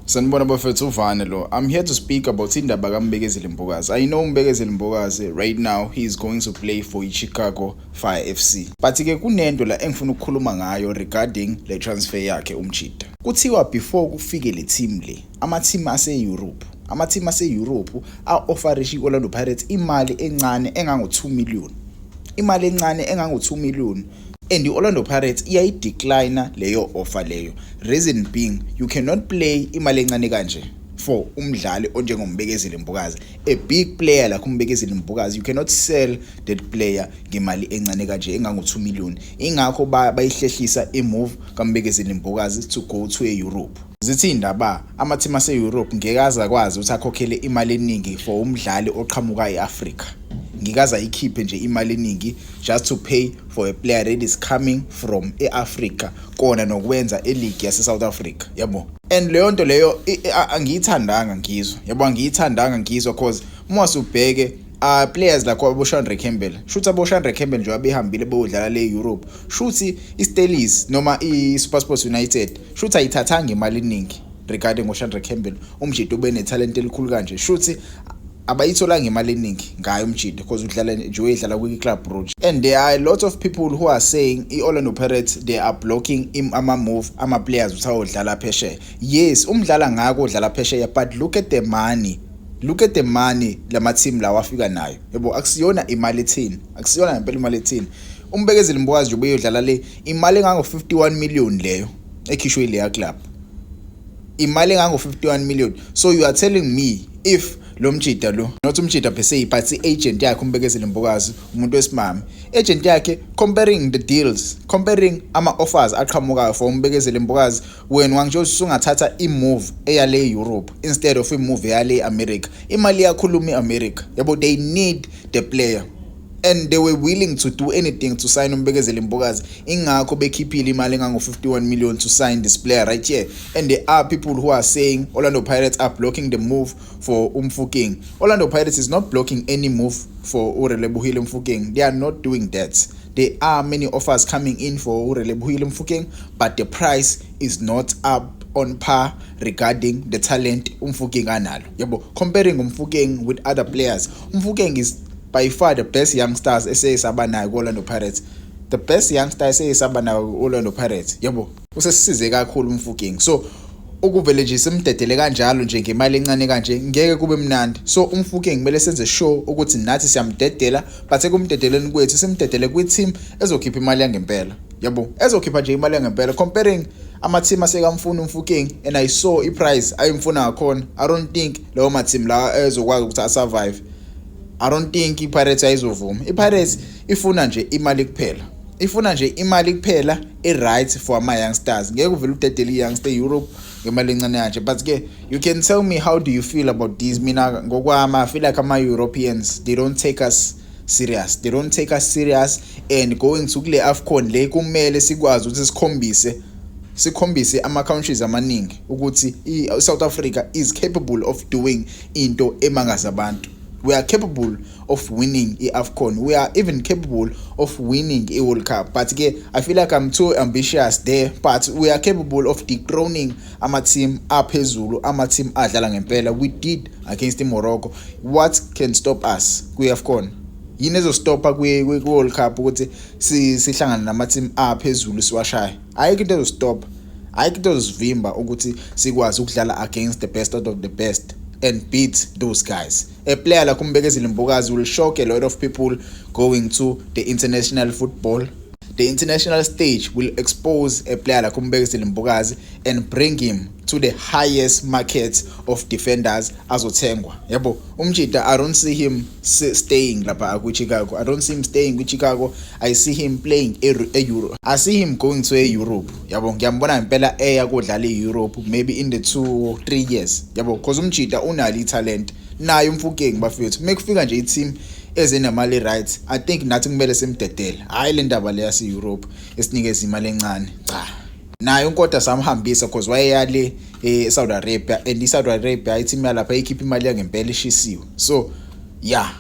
Sanibona bafethu uvane lo. I'm here to speak about indaba kaMbekezeli Mbokazi. I know Mbekezeli Mbokazi right now he is going to play for iChicago Fire FC. But ke kunento la engifuna ukukhuluma ngayo regarding le transfer yakhe uMchida. Kuthiwa before kufike le team le, ama-team ase-Europe. Ama-team ase-Europe a-offerisha i-Orlando Pirates imali encane engango-2 million. Imali encane engango-2 million. And the Orlando Pirates iyayidecline leyo offer leyo. Reason being, you cannot play imali encane kanje for umdlali onjengombekezeli Mbokazi. A big player like umbekezeli Mbokazi, you cannot sell that player ngemali encane kanje engango-2 million. Ingakho bayihlehlisa imove kaMbekezeli Mbokazi to go to Europe. Zithi indaba ama-team ase-Europe ngeke akwazi ukuthi akhokhele imali eningi for umdlali oqhamuka e-Africa. Ngikaza ikhiphe nje imali eningi just to pay for a player that is coming from eAfrica kona nokwenza eleague yase South Africa, yabo. And leyo nto leyo angiyithandanga ngizwe, yabo, angiyithandanga ngizwe because uma ubheke players like aboShandre Campbell, shuthi aboShandre Campbell nje abehambile bodlala le Europe, shuthi iStelis noma iSuperSport United shuthi ayithathanga imali eningi regarding ngoShandre Campbell. Umjito ube netalent elikhulu kanje, shuthi abayitholanga imali eningi ngayo uMjida because udlala nje uyedlala kwi-club Brugge. And there are a lot of people who are saying i-Orlando Pirates they are blocking ama-move ama-players ukuthi ayodlala phesheya. Yes, umdlala ngako udlala phesheya, but look at the money. Look at the money lama-team lawa afika nayo, yabo. Akusiyona imali ethini, akusiyona ngempela imali ethini. Umbekezeli Mbokazi nje ubeyodlala le imali engango-51 million leyo ekhishwe leya club, imali engango-51 million. So you are telling me if lo Mchida lo, not uMchida per se, but i-agent yakhe uMbekezeli Mbokazi, umuntu wesimami, agent yakhe comparing the deals, comparing ama-offers aqhamukayo for uMbekezeli Mbokazi, wena wangisho usungathatha i-move eyale Europe instead of i-move eyale America. Imali yakhuluma i-America, yabo. They need the player and they were willing to do anything to sign uMbekezeli Mbokazi. Ingakho bekhiphile imali engango-51 million to sign this player right here. And there are people who are saying Orlando Pirates are blocking the move for Mfokeng. Orlando Pirates is not blocking any move for Relebohile Mfokeng. They are not doing that. There are many offers coming in for Relebohile Mfokeng, but the price is not up on par regarding the talent Mfokeng analo, yabo. Comparing Mfokeng with other players, Mfokeng is by far the best youngsters eseyisaba nayo Orlando Pirates. The best youngster eseyisaba nayo Orlando Pirates, yabo. Usesize kakhulu Mfokeng. So ukuvele nje simdedele kanjalo nje ngemali encane kanje ngeke kube mnandi. So Mfokeng kumele senze show ukuthi nathi siyamdedela, but ekumdedeleni kwethu simdedele kwi-team ezokhipha imali yangempela, yabo. Ezokhipha nje imali yangempela. Comparing ama-team asekamfuna uMfokeng and I saw i-price ayimfuna ngakhona, I don't think lawo ma-team la ezokwazi ukuthi asurvive. I don't think iPirates ayizovuma. iPirates ifuna nje imali kuphela. Ifuna nje imali kuphela right for ama youngsters. Ngeke uvele udedele i-youngster Europe ngemali encane kanje. But ke you can tell me how do you feel about this? Mina ngokwami I feel like ama-Europeans they don't take us serious. They don't take us serious, and going to kule AFCON le kumele sikwazi ukuthi sikhombise ama-countries amaningi ukuthi South Africa is capable of doing into emangaza abantu. We are capable of winning i-AFCON. We are even capable of winning a World Cup. But again, I feel like I'm too ambitious there. But we are capable of dethroning ama-team aphezulu, ama-team adlala ngempela. We did against Morocco. What can stop us kwi-AFCON? Yini ezostopha kwi-World Cup ukuthi sihlangane nama-team aphezulu siwashaye? Ayikho into ezostopha. Ayikho into ezosivimba ukuthi sikwazi ukudlala against the best out of the best and beat those guys. A player like Mbekezeli Mbokazi will shock a lot of people going to the international football. The international stage will expose a player like Mbekezeli Mbokazi and bring him to the highest market of defenders azothengwa, yabo. Umchida, I don't see him staying lapha kwi-Chicago. I don't see him staying with Chicago. I see him playing a Euro. I see him going to a Europe, yabo. Ngiyambona impela eya kodlala e-Europe maybe in the 2 or 3 years, yabo, because umchida unalo i-talent. Nayo Mfokeng bafethu mekufika nje i-team ezenamali right, I think nathi kumele simdedele. Hayi le ndaba le yase-Europe esinikeza imali encane, cha. Nayo uNkota samhambisa because wayeyale eSaudi Arabia, and iSaudi Arabia i-team yalapha ikhipha imali yangempela ishisiwe. So yeah.